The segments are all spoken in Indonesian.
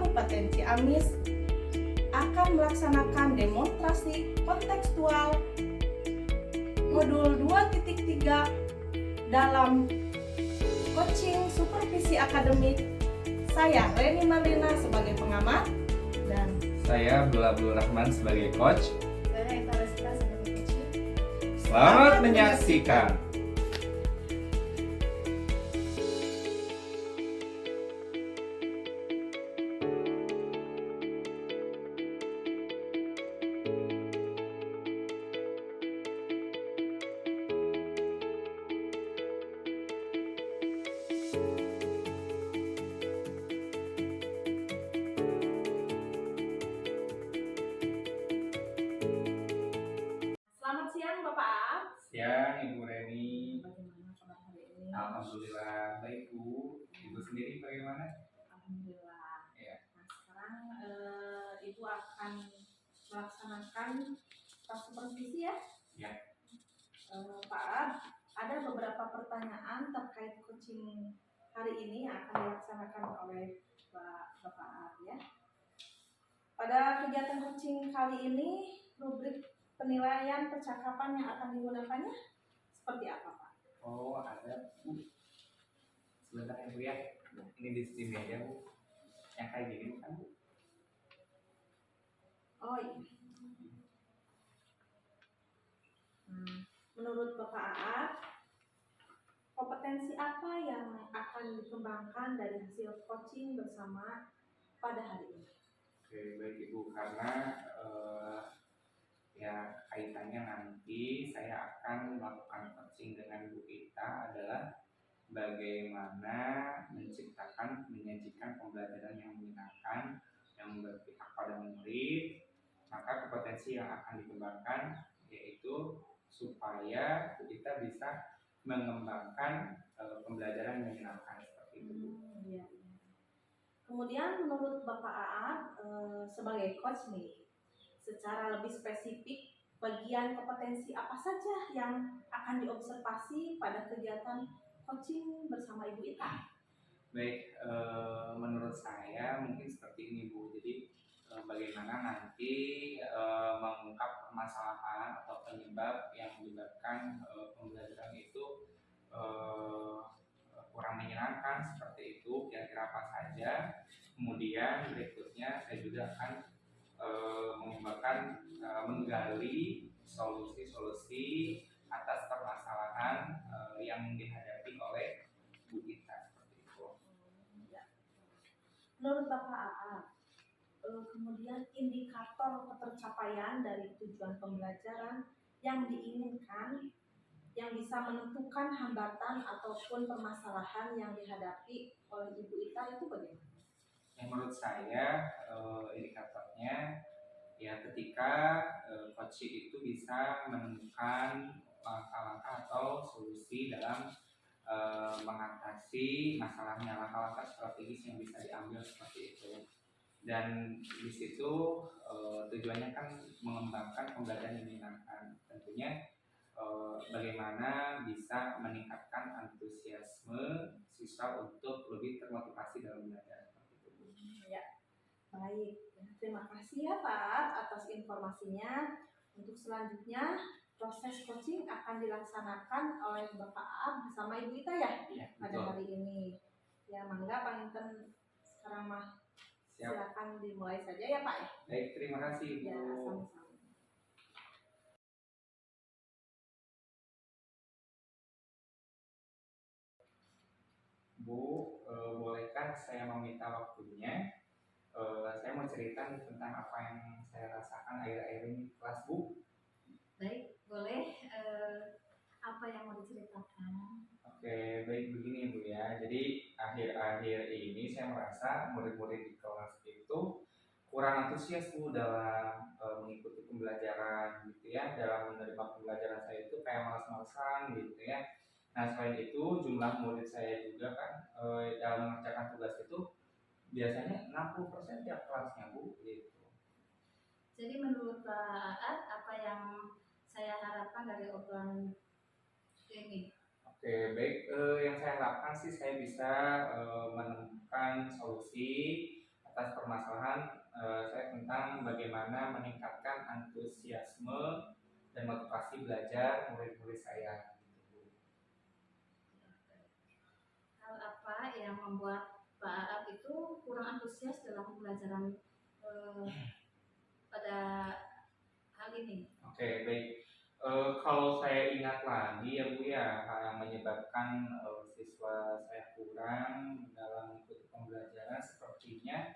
Kabupaten Ciamis akan melaksanakan demonstrasi kontekstual modul 2.3 dalam coaching supervisi akademik. Saya Reni Marlina sebagai pengamat dan saya Abdul Rahman sebagai coach. Saya Eka Resta sebagai coach. Selamat menyaksikan. selamat siang Bapak Ab. Siang Ibu Reni. Bagaimana kabar hari ini? Alhamdulillah baik Bu. Ibu sendiri bagaimana? Alhamdulillah. Ya. Nah sekarang Ibu akan melaksanakan tes supervisi ya? Ya. Pak Ab, ada beberapa pertanyaan terkait coaching hari ini yang akan dilaksanakan oleh Bapak Ab ya. Pada kegiatan coaching kali ini, rubrik penilaian percakapan yang akan digunakannya seperti apa Pak? Oh ada Bu. Sebentar ya Bu ya. Ini di sini aja Bu. Yang kayak gini bukan Bu? Oh iya. Menurut Bapak Aat, kompetensi apa yang akan dikembangkan dari hasil coaching bersama pada hari ini? Oke baik Ibu, karena ya kaitannya nanti saya akan melakukan coaching dengan Bu Ita adalah bagaimana menyajikan pembelajaran yang menyenangkan, yang berpihak pada murid. Maka kompetensi yang akan dikembangkan yaitu supaya kita bisa mengembangkan pembelajaran yang menyenangkan seperti itu. Iya. Kemudian menurut Bapak Aat sebagai coach nih, secara lebih spesifik bagian kompetensi apa saja yang akan diobservasi pada kegiatan coaching bersama Ibu Ita? Baik, menurut saya mungkin seperti ini Bu. Jadi bagaimana nanti mengungkap permasalahan atau penyebab yang menyebabkan pembelajaran itu kurang menyenangkan seperti itu, kira-kira apa saja. Kemudian berikutnya saya juga akan menggali solusi-solusi atas permasalahan yang dihadapi oleh Bu Ita seperti itu. Menurut Bapak Aat, kemudian indikator ketercapaian dari tujuan pembelajaran yang diinginkan yang bisa menentukan hambatan ataupun permasalahan yang dihadapi oleh Ibu Ita itu bagaimana? Yang menurut saya indikatornya ya ketika coach itu bisa menemukan langkah-langkah atau solusi dalam mengatasi masalahnya, langkah-langkah strategis yang bisa diambil seperti itu. Dan di situ tujuannya kan mengembangkan pembelajaran yang menyenangkan. Tentunya bagaimana bisa meningkatkan antusiasme siswa untuk lebih termotivasi dalam belajar seperti itu. Ya, baik. Terima kasih ya Pak atas informasinya. Untuk selanjutnya proses coaching akan dilaksanakan oleh Bapak Ab bersama Ibu Ita ya, Iya, pada hari ini. Ya, mangga panginten sekarang mah silakan dimulai saja ya Pak ya. Baik, terima kasih Bu. Ya, sama-sama. Bu, bolehkah saya meminta waktunya? Saya mau cerita nih tentang apa yang saya rasakan akhir-akhir ini di kelas Bu. Baik, boleh. Apa yang mau diceritakan? Oke, baik begini Bu ya. Jadi akhir-akhir ini saya merasa murid-murid di kelas itu kurang antusias Bu dalam mengikuti pembelajaran gitu ya, dalam menerima pembelajaran saya itu kayak malas-malasan gitu ya. Nah selain itu jumlah murid saya juga kan dalam mengerjakan tugas itu biasanya 60% tiap kelasnya Bu gitu. Jadi menurut Pak Aat, apa yang saya harapkan dari obrolan ini? Oke, baik. Yang saya harapkan sih saya bisa menemukan solusi atas permasalahan saya tentang bagaimana meningkatkan antusiasme dan motivasi belajar murid-murid saya. Hal apa yang membuat Pak Aap itu kurang antusias dalam pembelajaran pada hal ini? Oke, baik. Kalau saya ingat lagi ya Bu ya, hal yang menyebabkan siswa saya kurang dalam mengikuti pembelajaran sepertinya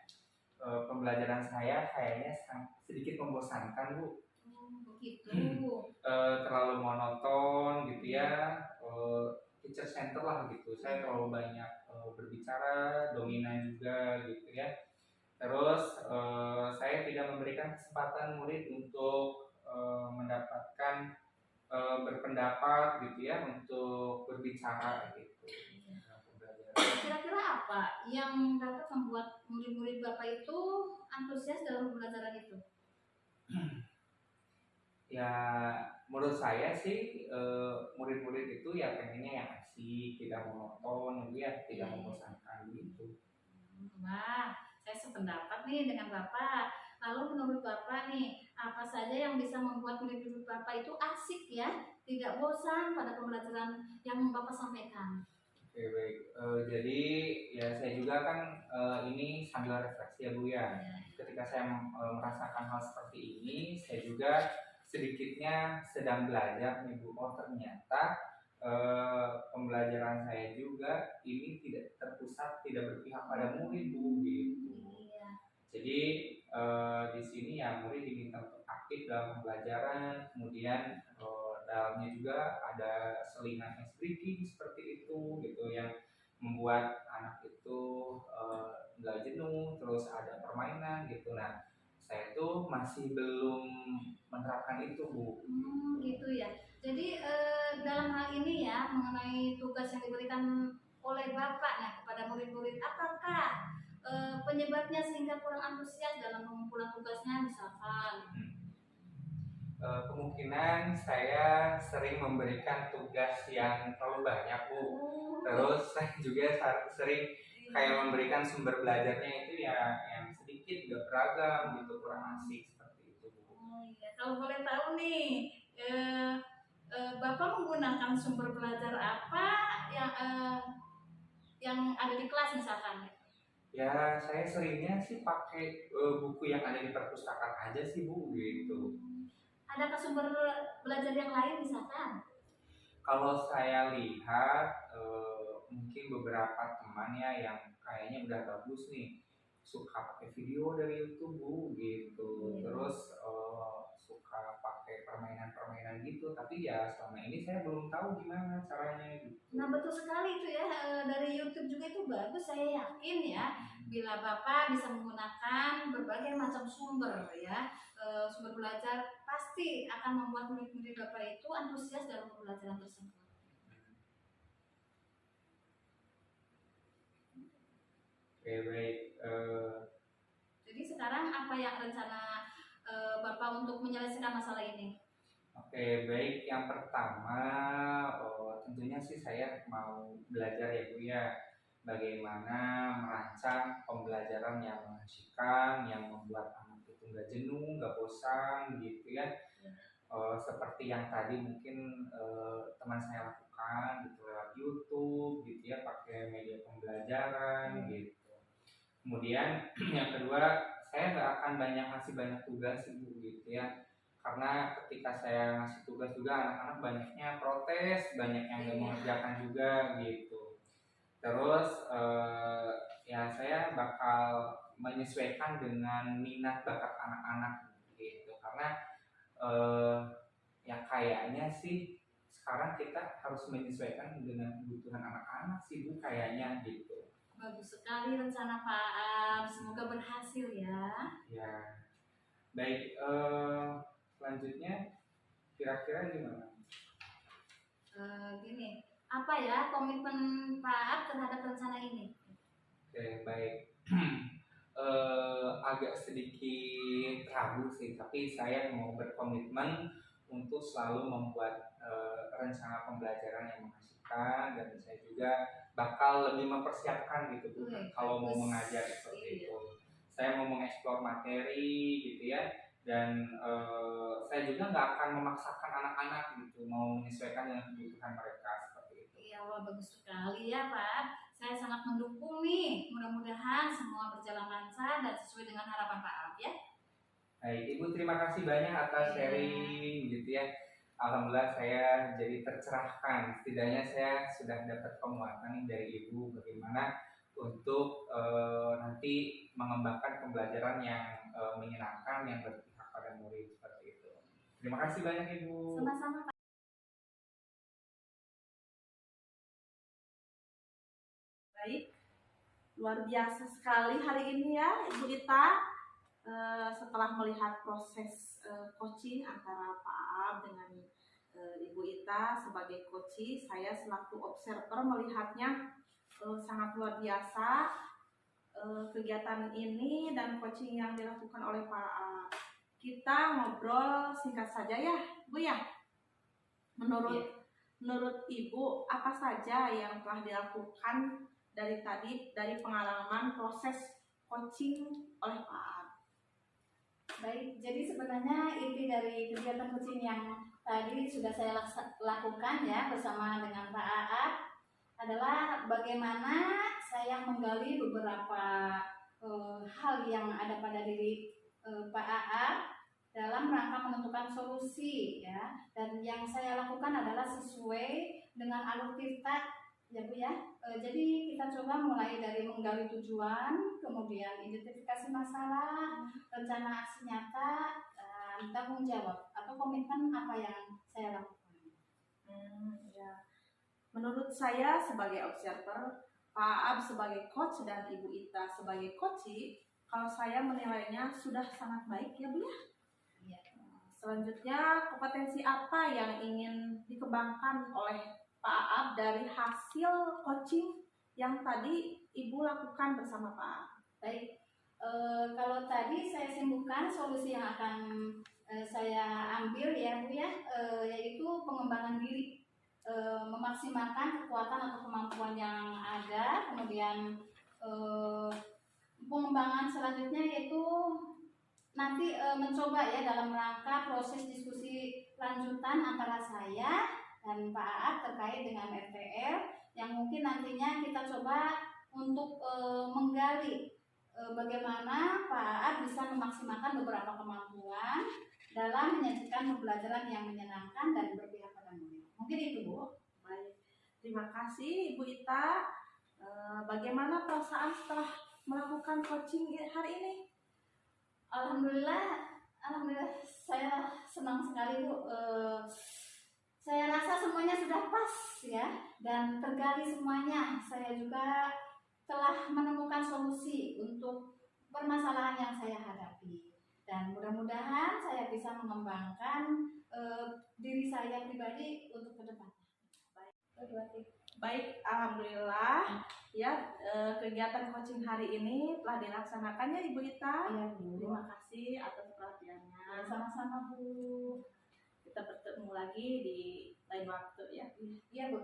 pembelajaran saya kayaknya sedikit membosankan Bu. Begitu. Terlalu monoton gitu ya, teacher center lah gitu. Saya terlalu banyak berbicara, dominan juga gitu ya. Terus saya tidak memberikan kesempatan murid untuk mendapatkan berpendapat gitu ya, untuk berbicara gitu. Kira-kira apa yang dapat membuat murid-murid Bapak itu antusias dalam pembelajaran itu? Ya menurut saya sih murid-murid itu ya pengennya yang asik, tidak monoton gitu ya, tidak membosankan gitu. Wah, saya sependapat nih dengan Bapak. Lalu menurut Bapak nih, apa saja yang bisa membuat murid-murid Bapak itu asik ya, tidak bosan pada pembelajaran yang Bapak sampaikan? Oke baik, jadi ya saya juga kan ini sambil refleksi ya Bu ya. Ketika saya merasakan hal seperti ini, saya juga sedikitnya sedang belajar nih Bu. Oh ternyata pembelajaran saya juga ini tidak terpusat, tidak berpihak pada murid Bu gitu. Iya. Jadi di sini ya murid diminta untuk aktif dalam pembelajaran, kemudian dalamnya juga ada selingan ice breaking seperti itu gitu yang membuat anak itu nggak jenuh, terus ada permainan gitu. Nah saya tuh masih belum menerapkan itu Bu. Gitu ya. Jadi dalam hal ini ya mengenai tugas yang diberikan oleh Bapak nah kepada murid-murid, apakah penyebabnya sehingga kurang antusias dalam pengumpulan tugasnya misalkan? Kemungkinan saya sering memberikan tugas yang terlalu banyak Bu. Terus saya juga sering kayak memberikan sumber belajarnya itu ya yang sedikit, gak beragam gitu, kurang asik seperti itu Bu. Oh iya, kalau boleh tahu nih, Bapak menggunakan sumber belajar apa yang ada di kelas misalkan? Ya saya seringnya sih pakai buku yang ada di perpustakaan aja sih Bu gitu. Adakah sumber belajar yang lain misalkan? Kalau saya lihat mungkin beberapa teman ya yang kayaknya udah bagus nih, suka pakai video dari YouTube Bu gitu. Terus suka pakai permainan-permainan gitu, tapi ya selama ini saya belum tahu gimana caranya gitu. Nah betul sekali itu ya, dari YouTube juga itu bagus, saya yakin ya bila Bapak bisa menggunakan berbagai macam sumber ya, sumber belajar pasti akan membuat murid-murid Bapak itu antusias dalam pembelajaran tersebut. Oke baik. Jadi sekarang apa yang rencana Bapak untuk menyelesaikan masalah ini? Oke, baik. Yang pertama, tentunya sih saya mau belajar ya Bu ya, bagaimana merancang pembelajaran yang mengasyikan, yang membuat anak itu nggak jenuh, nggak bosan gitu ya. Seperti yang tadi mungkin teman saya lakukan gitu lewat YouTube gitu ya, pakai media pembelajaran gitu. Kemudian yang kedua, saya nggak akan ngasih banyak tugas sih Bu gitu ya, karena ketika saya ngasih tugas juga anak-anak banyaknya protes, banyak yang nggak mengerjakan juga gitu. Terus ya saya bakal menyesuaikan dengan minat bakat anak-anak gitu, karena ya kayaknya sih sekarang kita harus menyesuaikan dengan kebutuhan anak-anak sih Bu kayaknya gitu. Bagus sekali rencana Pak Aap, semoga berhasil ya. Ya, baik. Selanjutnya kira-kira gimana? Gini, apa ya komitmen Pak Aap terhadap rencana ini? Oke, baik. Agak sedikit ragu sih, tapi saya mau berkomitmen untuk selalu membuat rencana pembelajaran yang mengasihkan, dan saya juga bakal lebih mempersiapkan gitu Bu, kalau mau mengajar seperti itu. saya mau mengeksplor materi gitu ya, dan saya juga nggak akan memaksakan anak-anak gitu mau menyesuaikan dengan kebutuhan mereka seperti itu. Iya, wah bagus sekali ya Pak. Saya sangat mendukung nih. Mudah-mudahan semua berjalan lancar dan sesuai dengan harapan Pak Ab ya. Baik, Ibu terima kasih banyak atas sharing gitu ya. Alhamdulillah saya jadi tercerahkan. Setidaknya saya sudah dapat penguatan dari Ibu bagaimana untuk nanti mengembangkan pembelajaran yang menyenangkan yang berpihak pada murid seperti itu. Terima kasih banyak Ibu. Sama-sama Pak. Baik, luar biasa sekali hari ini ya Ibu Ita. Setelah melihat proses coaching antara Pak Ab dengan Ibu Ita sebagai coach, saya selaku observer melihatnya sangat luar biasa kegiatan ini dan coaching yang dilakukan oleh Pak Ab. Kita ngobrol singkat saja ya, Bu ya. Menurut Ibu apa saja yang telah dilakukan dari pengalaman proses coaching oleh Pak Ab? Baik, jadi sebenarnya inti dari kegiatan coaching yang tadi sudah saya lakukan ya bersama dengan Pak Aap adalah bagaimana saya menggali beberapa hal yang ada pada diri Pak Aap dalam rangka menentukan solusi ya, dan yang saya lakukan adalah sesuai dengan alur tirta ya Bu ya. Jadi kita coba mulai dari menggali tujuan, kemudian identifikasi masalah, rencana aksi nyata, dan tanggung jawab atau komitmen apa yang saya lakukan. Ya. Menurut saya sebagai observer, Pak Ab sebagai coach dan Ibu Ita sebagai coach, kalau saya menilainya sudah sangat baik ya Bu ya. Iya. Selanjutnya kompetensi apa yang ingin dikembangkan oleh Pak Ab dari hasil coaching yang tadi Ibu lakukan bersama Pak Ab? Baik, kalau tadi saya simpulkan solusi yang akan saya ambil ya Bu ya, yaitu pengembangan diri, memaksimalkan kekuatan atau kemampuan yang ada, kemudian pengembangan selanjutnya yaitu nanti mencoba ya dalam rangka proses diskusi lanjutan antara saya dan Pak Aap terkait dengan RTL yang mungkin nantinya kita coba untuk menggali bagaimana Pak Aap bisa memaksimalkan beberapa kemampuan dalam menyajikan pembelajaran yang menyenangkan dan berpihak pada murid. Mungkin itu Bu. Baik, terima kasih Ibu Ita. Bagaimana perasaan setelah melakukan coaching hari ini? Alhamdulillah saya senang sekali Bu. Saya rasa semuanya sudah pas ya dan tergali semuanya. Saya juga telah menemukan solusi untuk permasalahan yang saya hadapi dan mudah-mudahan saya bisa mengembangkan diri saya pribadi untuk kedepannya. Baik, alhamdulillah ya kegiatan coaching hari ini telah dilaksanakan ya Ibu Ita. Iya Bu. Terima kasih atas perhatiannya. Sama-sama Bu. Kita bertemu lagi di lain waktu ya. Iya Bu.